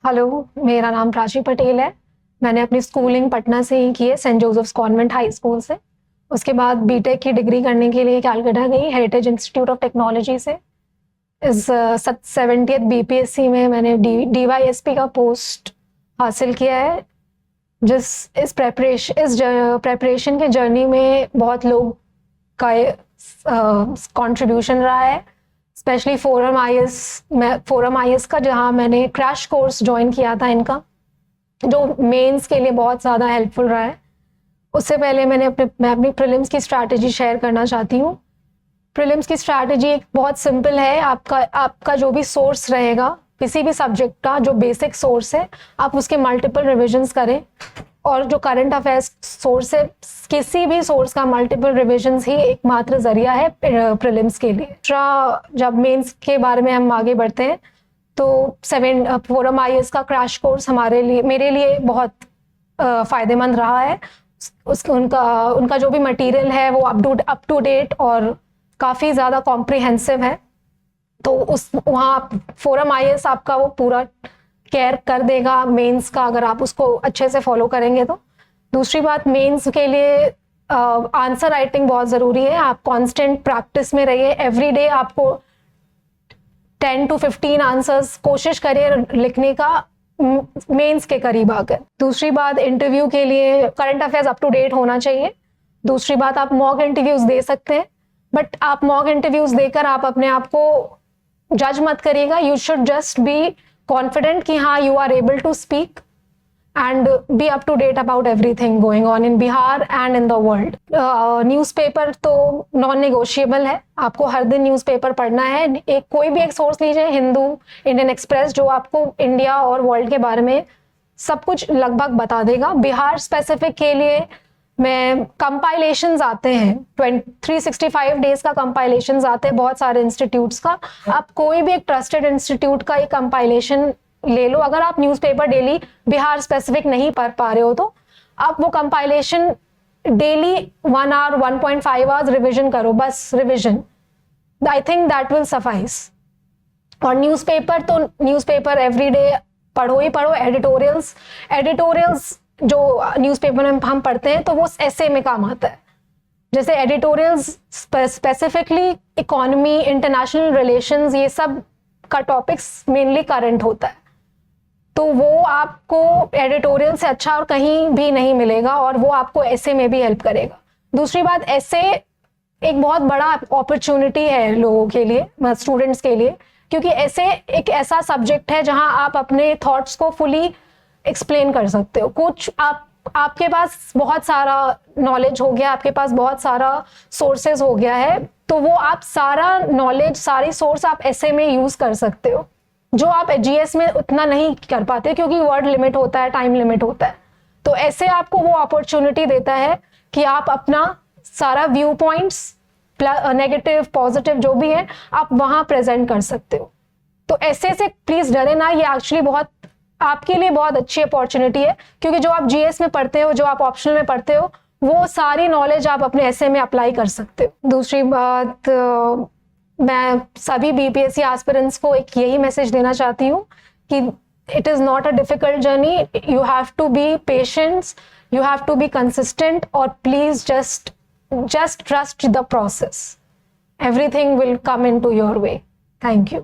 Hello, मेरा नाम प्राची पटेल है। मैंने अपनी स्कूलिंग पटना से ही की है, Saint Joseph's Convent High School से। उसके बाद बीटेक की डिग्री करने के लिए कलकत्ता गई, हेरिटेज इंस्टीट्यूट ऑफ टेक्नोलॉजी से। इस 70th बीपीएससी में मैंने डीवाईएसपी का पोस्ट हासिल किया है। इस प्रेपरेशन के जर्नी में बहुत लोग का कंट्रीब्यूशन रहा है, स्पेशली फोरम आईएस का, जहां मैंने क्रैश कोर्स ज्वाइन किया था इनका, जो मेंस के लिए बहुत ज़्यादा हेल्पफुल रहा है। उससे पहले मैं अपनी प्रीलिम्स की स्ट्रैटेजी शेयर करना चाहती हूँ। प्रीलिम्स की स्ट्रैटेजी एक बहुत सिंपल है। आपका जो भी सोर्स रहेगा किसी भी सब्जेक्ट का, जो बेसिक सोर्स है, आप उसके मल्टीपल रिविजन्स करें। और जो करंट अफेयर्स सोर्स है, किसी भी सोर्स का मल्टीपल रिविजन्स ही एकमात्र जरिया है प्रीलिम्स के लिए। जब मेंस के बारे में हम आगे बढ़ते हैं तो फोरम आईएएस का क्रैश कोर्स मेरे लिए बहुत फायदेमंद रहा है। उनका जो भी मटेरियल है वो अप टू डेट और काफ़ी ज़्यादा कॉम्प्रिहेंसिव है। तो वहाँ फोरम आईएएस आपका वो पूरा केयर कर देगा मेंस का, अगर आप उसको अच्छे से फॉलो करेंगे तो। दूसरी बात, मेंस के लिए आंसर राइटिंग बहुत ज़रूरी है। आप कांस्टेंट प्रैक्टिस में रहिए। एवरीडे आपको 10 to 15 आंसर्स कोशिश करिए लिखने का, मेंस के करीब आकर। दूसरी बात, इंटरव्यू के लिए current affairs up to date होना चाहिए। दूसरी बात, आप मॉक इंटरव्यूज दे सकते हैं, बट आप मॉक इंटरव्यूज देकर आप अपने आप को जज मत करिएगा। You should just be confident कि हाँ, you are able to speak and be up to date about everything going on in Bihar and in the world. Newspaper तो नॉन नेगोशिएबल है। आपको हर दिन न्यूज़पेपर पढ़ना है। कोई भी एक सोर्स लीजिए, हिंदू, इंडियन एक्सप्रेस, जो आपको इंडिया और वर्ल्ड के बारे में सब कुछ लगभग बता देगा। बिहार स्पेसिफिक के लिए मैं कंपाइलेशंस आते हैं, 365 डेज का कंपाइलेशंस आते हैं बहुत सारे इंस्टीट्यूट्स का। आप कोई भी एक ट्रस्टेड इंस्टीट्यूट का एक कंपाइलेशन ले लो। अगर आप न्यूज़पेपर डेली बिहार स्पेसिफिक नहीं पढ़ पा रहे हो तो आप वो compilation daily 1 hour 1.5 hours revision करो, बस revision. I think that will suffice. और न्यूज़पेपर एवरीडे पढ़ो ही पढ़ो। एडिटोरियल्स जो न्यूज़पेपर में हम पढ़ते हैं तो वो ऐसे में काम आता है। जैसे editorials specifically economy, international relations, ये सब का टॉपिक्स मेनली करंट होता है, तो वो आपको एडिटोरियल से अच्छा और कहीं भी नहीं मिलेगा, और वो आपको ऐसे में भी हेल्प करेगा। दूसरी बात, ऐसे एक बहुत बड़ा अपॉर्चुनिटी है लोगों के लिए, स्टूडेंट्स के लिए, क्योंकि ऐसे एक ऐसा सब्जेक्ट है जहां आप अपने थॉट्स को फुली एक्सप्लेन कर सकते हो। आपके पास बहुत सारा नॉलेज हो गया, आपके पास बहुत सारा सोर्सेज हो गया है, तो वो आप सारा नॉलेज, सारी सोर्स आप ऐसे में यूज कर सकते हो, जो आप जीएस में उतना नहीं कर पाते क्योंकि वर्ड लिमिट होता है, टाइम लिमिट होता है। तो ऐसे आपको वो अपॉर्चुनिटी देता है कि आप अपना सारा व्यू पॉइंट्स, नेगेटिव पॉजिटिव जो भी है, आप वहां प्रेजेंट कर सकते हो। तो ऐसे से प्लीज डरे ना, ये एक्चुअली बहुत आपके लिए बहुत अच्छी अपॉर्चुनिटी है, क्योंकि जो आप जीएस में पढ़ते हो, जो आप ऑप्शनल में पढ़ते हो, वो सारी नॉलेज आप अपने एसए में अप्लाई कर सकते हो। दूसरी बात, मैं सभी बीपीएससी एस्पिरेंट्स को एक यही मैसेज देना चाहती हूँ कि it is not a difficult journey. You have to be patient, you have to be consistent, और please just trust the process. Everything will come into your way. Thank you.